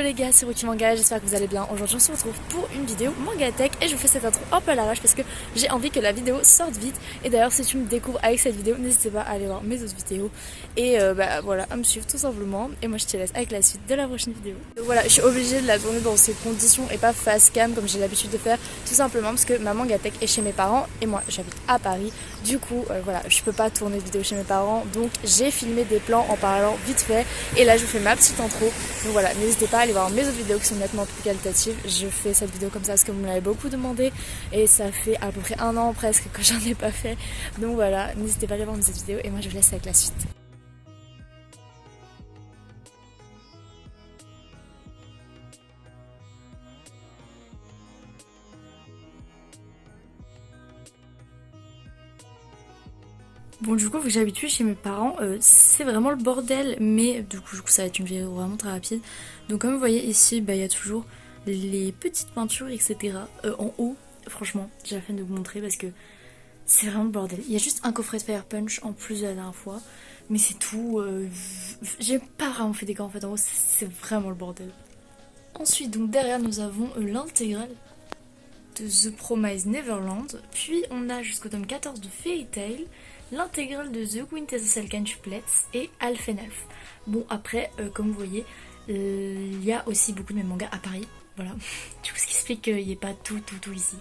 les gars, c'est Rookie Manga, j'espère que vous allez bien. Aujourd'hui on se retrouve pour une vidéo manga tech et je vous fais cette intro un peu à l'arrache parce que j'ai envie que la vidéo sorte vite. Et d'ailleurs si tu me découvres avec cette vidéo, n'hésitez pas à aller voir mes autres vidéos et voilà, à me suivre tout simplement. Et moi je te laisse avec la suite de la prochaine vidéo. Donc voilà, je suis obligée de la tourner dans ces conditions et pas face cam comme j'ai l'habitude de faire, tout simplement parce que ma manga tech est chez mes parents et moi j'habite à Paris. Du coup voilà, je peux pas tourner de vidéo chez mes parents, donc j'ai filmé des plans en parlant vite fait et là je vous fais ma petite intro. Donc voilà, n'hésitez pas à aller voir mes autres vidéos qui sont nettement plus qualitatives. Je fais cette vidéo comme ça parce que vous me l'avez beaucoup demandé et ça fait à peu près un an presque que j'en ai pas fait. Donc voilà, n'hésitez pas à aller voir mes autres vidéos et moi je vous laisse avec la suite. Bon du coup vu que j'habitue chez mes parents, c'est vraiment le bordel, mais du coup ça va être une vidéo vraiment très rapide. Donc comme vous voyez ici, il y a toujours les petites peintures etc. En haut, franchement j'ai la peine de vous montrer parce que c'est vraiment le bordel. Il y a juste un coffret de Fire Punch en plus de la dernière fois, mais c'est tout. J'ai pas vraiment fait des gars en fait, en gros c'est vraiment le bordel. Ensuite donc derrière nous avons l'intégrale de The Promised Neverland, puis on a jusqu'au tome 14 de Fairy Tail, l'intégrale de The Quintessential Cantuplets et Alphenelf. Bon après, comme vous voyez, il y a aussi beaucoup de mes mangas à Paris, voilà. Du coup ce qui explique qu'il n'y ait pas tout ici.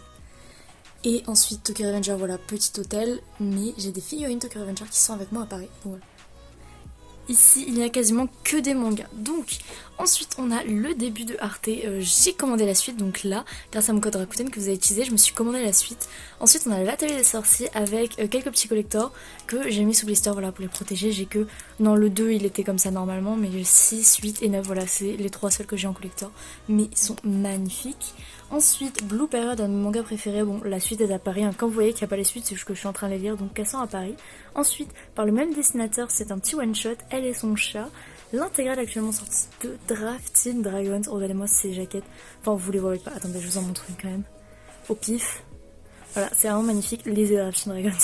Et ensuite Tokyo Revenger, voilà, petit hôtel, mais j'ai des figurines Tokyo Revenger qui sont avec moi à Paris, donc voilà. Ici, il n'y a quasiment que des mangas. Donc, ensuite, on a le début de Arte. J'ai commandé la suite. Donc là, grâce à mon code Rakuten que vous avez utilisé, je me suis commandé la suite. Ensuite, on a l'atelier des sorciers avec quelques petits collectors que j'ai mis sous blister, voilà, pour les protéger. J'ai que, dans le 2, il était comme ça normalement, mais le 6, 8 et 9, voilà, c'est les 3 seuls que j'ai en collector. Mais ils sont magnifiques. Ensuite, Blue Period, un de mes mangas préférés. Bon, la suite est à Paris. Hein. Quand vous voyez qu'il n'y a pas les suites, c'est juste que je suis en train de les lire, donc cassant à Paris. Ensuite, par le même dessinateur, c'est un petit one-shot, Elle et son chat. L'intégrale actuellement sortie de Drafting Dragons. Regardez-moi ces jaquettes. Enfin, vous les voyez pas. Attendez, je vous en montre une quand même. Au pif. Voilà, c'est vraiment magnifique. Lisez Drafting Dragons.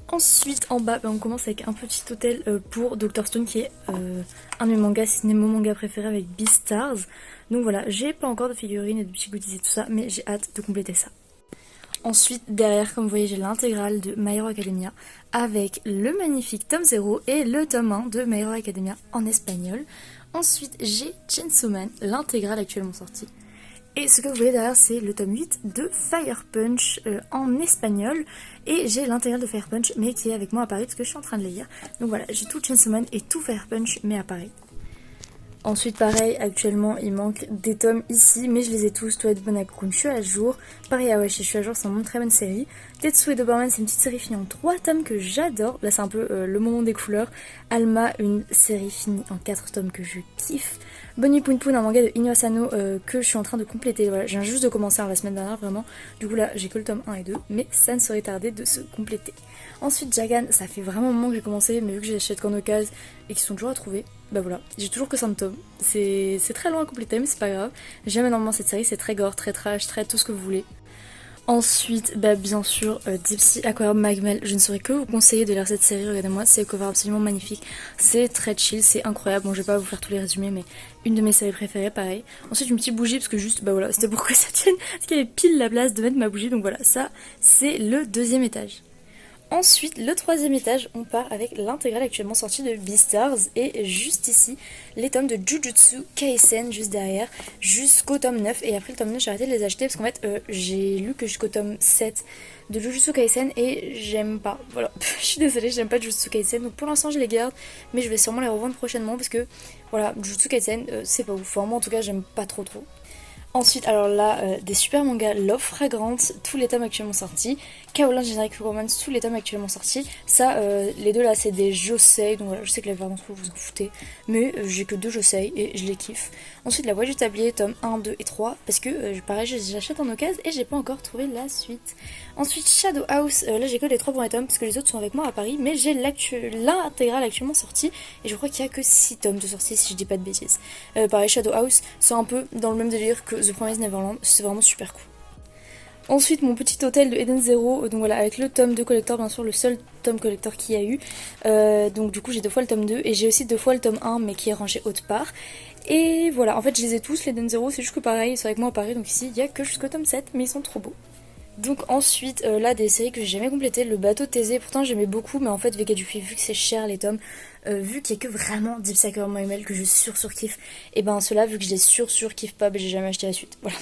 Ensuite, en bas, on commence avec un petit hôtel pour Dr. Stone qui est un de mes mangas, c'est mon manga préféré avec Beastars. Donc voilà, j'ai pas encore de figurines et de petits goodies et tout ça, mais j'ai hâte de compléter ça. Ensuite, derrière, comme vous voyez, j'ai l'intégrale de My Hero Academia avec le magnifique tome 0 et le tome 1 de My Hero Academia en espagnol. Ensuite, j'ai Chainsaw Man, l'intégrale actuellement sortie. Et ce que vous voyez derrière, c'est le tome 8 de Fire Punch en espagnol. Et j'ai l'intégrale de Fire Punch, mais qui est avec moi à Paris, parce que je suis en train de les lire. Donc voilà, j'ai tout Chainsaw Man et tout Fire Punch, mais à Paris. Ensuite, pareil, actuellement, il manque des tomes ici, mais je les ai tous. Toilette Bonakun, je suis à jour. Pareil, Awashi, je suis à jour, c'est une très bonne série. Tetsu et Doberman, c'est une petite série finie en 3 tomes que j'adore. Là, c'est un peu le moment des couleurs. Alma, une série finie en 4 tomes que je kiffe. Bonnie Poon Poon, un manga de Inu Asano que je suis en train de compléter. Voilà, je viens juste de commencer la semaine dernière, vraiment. Du coup, là, j'ai que le tome 1 et 2, mais ça ne saurait tarder de se compléter. Ensuite, Jagan, ça fait vraiment un moment que j'ai commencé, mais vu que j'achète qu'en occasion et qu'ils sont toujours à trouver, bah voilà, j'ai toujours que 5 tomes. C'est très loin à compléter, mais c'est pas grave. J'aime énormément cette série, c'est très gore, très trash, très tout ce que vous voulez. Ensuite, bien sûr, Deep Sea Aquarium Magmel, je ne saurais que vous conseiller de lire cette série, regardez-moi, c'est cover absolument magnifique, c'est très chill, c'est incroyable, bon je vais pas vous faire tous les résumés, mais une de mes séries préférées, pareil. Ensuite une petite bougie, parce que juste, voilà, c'était pour que ça tienne, parce qu'il y avait pile la place de mettre ma bougie, donc voilà, ça, c'est le 2e étage. Ensuite, le 3e étage, on part avec l'intégrale actuellement sortie de Beastars et juste ici, les tomes de Jujutsu Kaisen juste derrière, jusqu'au tome 9. Et après le tome 9, j'ai arrêté de les acheter parce qu'en fait, j'ai lu que jusqu'au tome 7 de Jujutsu Kaisen et j'aime pas. Voilà, je suis désolée, j'aime pas Jujutsu Kaisen. Donc pour l'instant, je les garde, mais je vais sûrement les revendre prochainement parce que, voilà, Jujutsu Kaisen, c'est pas ouf. Enfin, moi en tout cas, j'aime pas trop. Ensuite, alors là, des super mangas Love Fragrance, tous les tomes actuellement sortis. Kaolan Generic Romance, tous les tomes actuellement sortis. Ça, les deux là, c'est des josei, donc voilà, je sais que la plupart d'entre vous vous en foutez, mais j'ai que 2 josei et je les kiffe. Ensuite, La Voix du Tablier, tome 1, 2 et 3, parce que pareil, j'achète en occasion et j'ai pas encore trouvé la suite. Ensuite, Shadow House, là j'ai que les 3 premiers tomes, parce que les autres sont avec moi à Paris, mais j'ai l'intégrale actuellement sortie, et je crois qu'il y a que 6 tomes de sortie, si je dis pas de bêtises. Pareil, Shadow House, c'est un peu dans le même délire que The Promised Neverland, c'est vraiment super cool. Ensuite, mon petit hôtel de Eden Zero, donc voilà, avec le tome 2 collector, bien sûr, le seul tome collector qu'il y a eu. Donc du coup, j'ai 2 fois le tome 2 et j'ai aussi 2 fois le tome 1, mais qui est rangé autre part. Et voilà, en fait, je les ai tous, les Eden Zero, c'est juste que pareil, c'est avec moi à Paris, donc ici, il n'y a que jusqu'au tome 7, mais ils sont trop beaux. Donc ensuite, là, des séries que j'ai jamais complétées, le bateau de Thésée, pourtant j'aimais beaucoup, mais en fait, Vega du Puits, vu que c'est cher les tomes, vu qu'il y a que vraiment Deep Sacker ML que je surkiffe, et ben ceux-là, vu que je les surkiffe pas, ben, j'ai jamais acheté la suite. Voilà.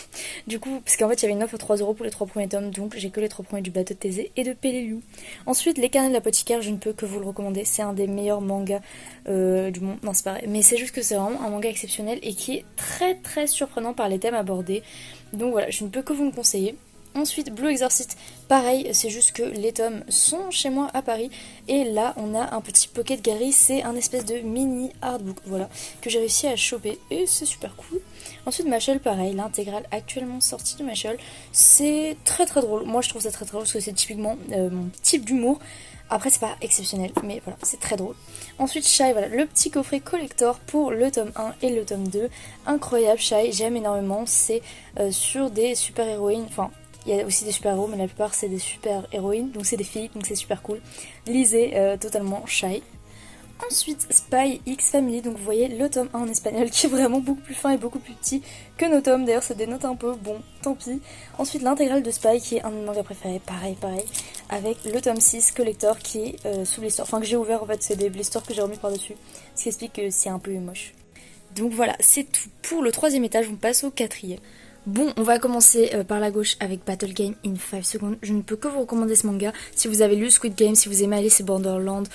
Du coup, parce qu'en fait, il y avait une offre à 3€ pour les 3 premiers tomes, donc j'ai que les 3 premiers du bateau de Thésée et de Peleliu. Ensuite, Les Carnets de l'Apothicaire, je ne peux que vous le recommander, c'est un des meilleurs mangas du monde. Non, c'est pareil, mais c'est juste que c'est vraiment un manga exceptionnel et qui est très surprenant par les thèmes abordés. Donc voilà, je ne peux que vous le conseiller. Ensuite, Blue Exorcist, pareil, c'est juste que les tomes sont chez moi à Paris. Et là, on a un petit Pocket Gary, c'est un espèce de mini artbook, voilà, que j'ai réussi à choper et c'est super cool. Ensuite, Machel, pareil, l'intégrale actuellement sortie de Machel, c'est très drôle. Moi, je trouve ça très drôle parce que c'est typiquement mon type d'humour. Après, c'est pas exceptionnel, mais voilà, c'est très drôle. Ensuite, Shy, voilà, le petit coffret collector pour le tome 1 et le tome 2. Incroyable, Shy, j'aime énormément. C'est sur des super-héroïnes, enfin, il y a aussi des super-héros, mais la plupart c'est des super-héroïnes, donc c'est des filles, donc c'est super cool. Lisez totalement Shy. Ensuite, Spy X Family, donc vous voyez le tome 1 en espagnol qui est vraiment beaucoup plus fin et beaucoup plus petit que nos tomes, d'ailleurs ça dénote un peu, bon, tant pis. Ensuite, l'intégrale de Spy qui est un de mes mangas préférés, pareil, avec le tome 6 collector qui est sous blister, enfin que j'ai ouvert en fait, c'est des blisters que j'ai remis par-dessus, ce qui explique que c'est un peu moche. Donc voilà, c'est tout pour le 3e étage, on passe au 4e. Bon, on va commencer par la gauche avec Battle Game in 5 secondes. Je ne peux que vous recommander ce manga. Si vous avez lu Squid Game, si vous aimez Alice et Borderland,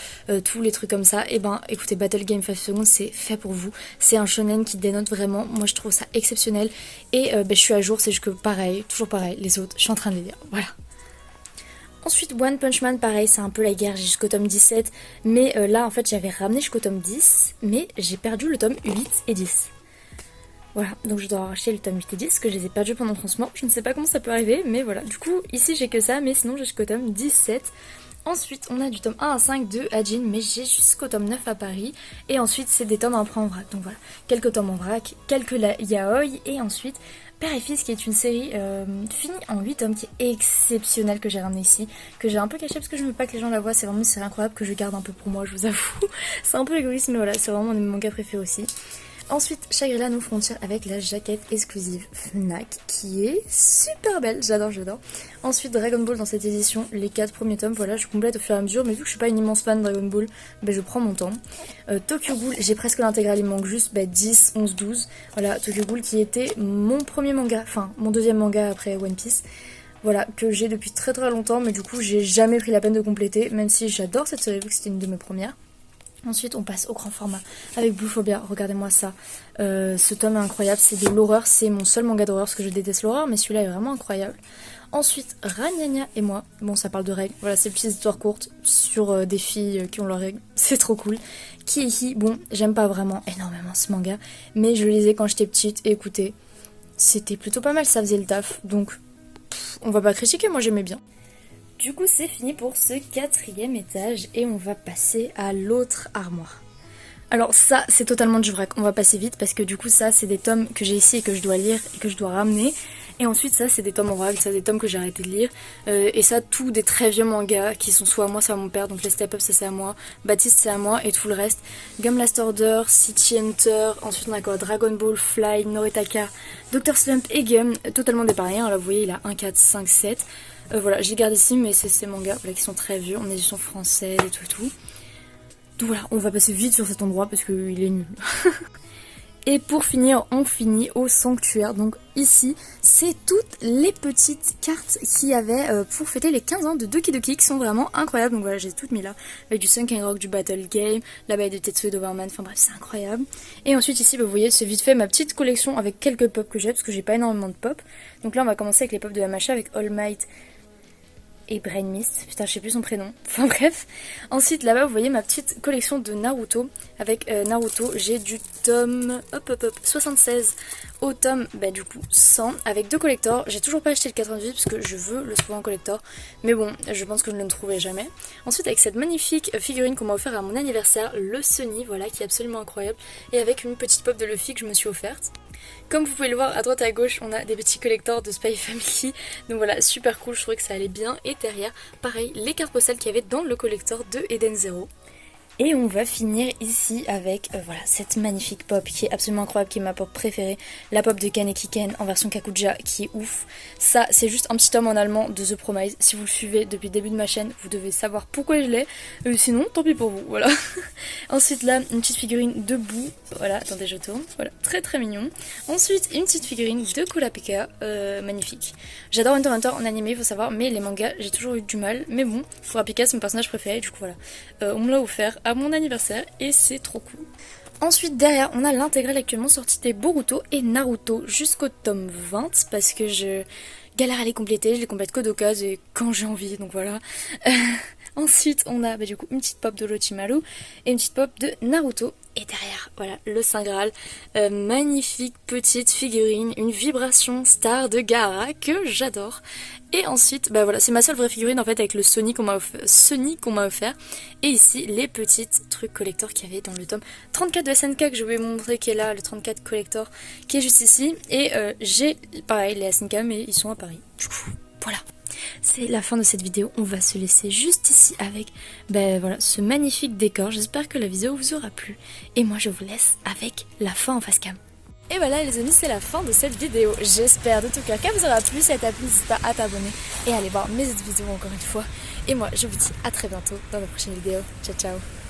tous les trucs comme ça, et ben écoutez, Battle Game 5 secondes, c'est fait pour vous. C'est un shonen qui dénote vraiment. Moi, je trouve ça exceptionnel. Et je suis à jour, c'est juste que pareil, toujours pareil, les autres, je suis en train de les lire. Voilà. Ensuite, One Punch Man, pareil, c'est un peu la guerre jusqu'au tome 17. Mais là, en fait, j'avais ramené jusqu'au tome 10, mais j'ai perdu le tome 8 et 10. Voilà, donc je dois racheter le tome 8 et 10, que je les ai perdus pendant le lancement. Je ne sais pas comment ça peut arriver, mais voilà. Du coup, ici j'ai que ça, mais sinon j'ai jusqu'au tome 17. Ensuite, on a du tome 1 à 5 de Hajin, mais j'ai jusqu'au tome 9 à Paris. Et ensuite, c'est des tomes à prendre en vrac. Donc voilà, quelques tomes en vrac, quelques yaoi, et ensuite Père et Fils, qui est une série finie en 8 tomes, qui est exceptionnelle, que j'ai ramené ici, que j'ai un peu caché parce que je ne veux pas que les gens la voient. C'est vraiment une série incroyable que je garde un peu pour moi, je vous avoue. C'est un peu égoïste, mais voilà, c'est vraiment un de mes mangas préférés aussi. Ensuite, Shangri-La nos frontières avec la jaquette exclusive Fnac qui est super belle, j'adore. Ensuite, Dragon Ball dans cette édition, les 4 premiers tomes, voilà, je complète au fur et à mesure, mais vu que je suis pas une immense fan de Dragon Ball, je prends mon temps. Tokyo Ghoul, j'ai presque l'intégrale, il me manque juste 10, 11, 12. Voilà, Tokyo Ghoul qui était mon premier manga, enfin mon deuxième manga après One Piece. Voilà, que j'ai depuis très longtemps, mais du coup j'ai jamais pris la peine de compléter, même si j'adore cette série vu que c'était une de mes premières. Ensuite, on passe au grand format avec Blue Phobia. Regardez-moi ça. Ce tome est incroyable. C'est de l'horreur. C'est mon seul manga d'horreur parce que je déteste l'horreur, mais celui-là est vraiment incroyable. Ensuite, Ranyanya et moi. Bon, ça parle de règles. Voilà, c'est une petite histoire courte sur des filles qui ont leurs règles. C'est trop cool. Kiiki, bon, j'aime pas vraiment énormément ce manga, mais je le lisais quand j'étais petite. Et écoutez, c'était plutôt pas mal. Ça faisait le taf. Donc, on va pas critiquer. Moi, j'aimais bien. Du coup, c'est fini pour ce 4e étage et on va passer à l'autre armoire. Alors ça, c'est totalement du vrac. On va passer vite parce que du coup, ça, c'est des tomes que j'ai ici et que je dois lire et que je dois ramener. Et ensuite, ça, c'est des tomes en vrac, ça, des tomes que j'ai arrêté de lire. Et ça, tout des très vieux mangas qui sont soit à moi, soit à mon père. Donc les Step Up, ça, c'est à moi. Baptiste, c'est à moi. Et tout le reste. Gum Last Order, City Hunter. Ensuite, on a quoi? Dragon Ball, Fly, Noritaka, Dr. Slump et Gum. Totalement dépareillés. Là, vous voyez, il a 1, 4, 5, 7. Voilà, je les garde ici, mais c'est ces mangas voilà, qui sont très vieux, en édition française et tout. Donc voilà, on va passer vite sur cet endroit parce qu'il est nul. Et pour finir, on finit au sanctuaire. Donc ici, c'est toutes les petites cartes qu'il y avait pour fêter les 15 ans de Doki Doki qui sont vraiment incroyables. Donc voilà, j'ai toutes mis là. Avec du Sunken Rock, du Battle Game, la baille de Tetsuo Doberman, enfin bref, c'est incroyable. Et ensuite ici, vous voyez, c'est vite fait ma petite collection avec quelques pop que j'ai parce que j'ai pas énormément de pop. Donc là, on va commencer avec les pop de Yamcha avec All Might et Brain Mist, putain je sais plus son prénom, enfin bref. Ensuite là-bas vous voyez ma petite collection de Naruto, avec Naruto j'ai du tome 76 au tome du coup 100 avec 2 collectors. J'ai toujours pas acheté le 98 parce que je veux le trouver en collector, mais bon je pense que je ne le trouverai jamais. Ensuite avec cette magnifique figurine qu'on m'a offert à mon anniversaire, le Sunny, voilà, qui est absolument incroyable, et avec une petite pop de Luffy que je me suis offerte. Comme vous pouvez le voir à droite et à gauche, on a des petits collecteurs de Spy Family. Donc voilà, super cool, je trouvais que ça allait bien. Et derrière, pareil, les cartes postales qu'il y avait dans le collector de Eden Zero. Et on va finir ici avec voilà, cette magnifique pop qui est absolument incroyable, qui est ma pop préférée. La pop de Kaneki Ken en version Kakuja qui est ouf. Ça, c'est juste un petit tome en allemand de The Promise. Si vous le suivez depuis le début de ma chaîne, vous devez savoir pourquoi je l'ai. Sinon, tant pis pour vous, voilà. Ensuite là, une petite figurine debout. Voilà, attendez, je tourne. Voilà, très très mignon. Ensuite, une petite figurine de Kurapika, magnifique. J'adore Hunter x Hunter en animé, il faut savoir, mais les mangas, j'ai toujours eu du mal. Mais bon, Kurapika, c'est mon personnage préféré, du coup voilà. On me l'a offert à mon anniversaire et c'est trop cool. Ensuite derrière on a l'intégrale actuellement sortie des Boruto et Naruto jusqu'au tome 20 parce que je galère à les compléter, je les complète que d'occasion et quand j'ai envie, donc voilà. Ensuite on a du coup une petite pop de Orochimaru et une petite pop de Naruto. Et derrière, voilà, le Saint Graal, magnifique petite figurine, une vibration star de Gaara que j'adore. Et ensuite, voilà, c'est ma seule vraie figurine en fait avec le Sony qu'on m'a offert. Et ici, les petites trucs collector qu'il y avait dans le tome 34 de SNK que je vais vous montrer, qui est là, le 34 collector, qui est juste ici. Et j'ai, pareil, les SNK, mais ils sont à Paris. Du coup, voilà. C'est la fin de cette vidéo, on va se laisser juste ici avec voilà, ce magnifique décor. J'espère que la vidéo vous aura plu. Et moi je vous laisse avec la fin en face cam. Et voilà les amis, c'est la fin de cette vidéo. J'espère de tout cœur qu'elle vous aura plu. Si elle t'a plu, n'hésite pas à t'abonner et à aller voir mes autres vidéos encore une fois. Et moi je vous dis à très bientôt dans la prochaine vidéo. Ciao ciao.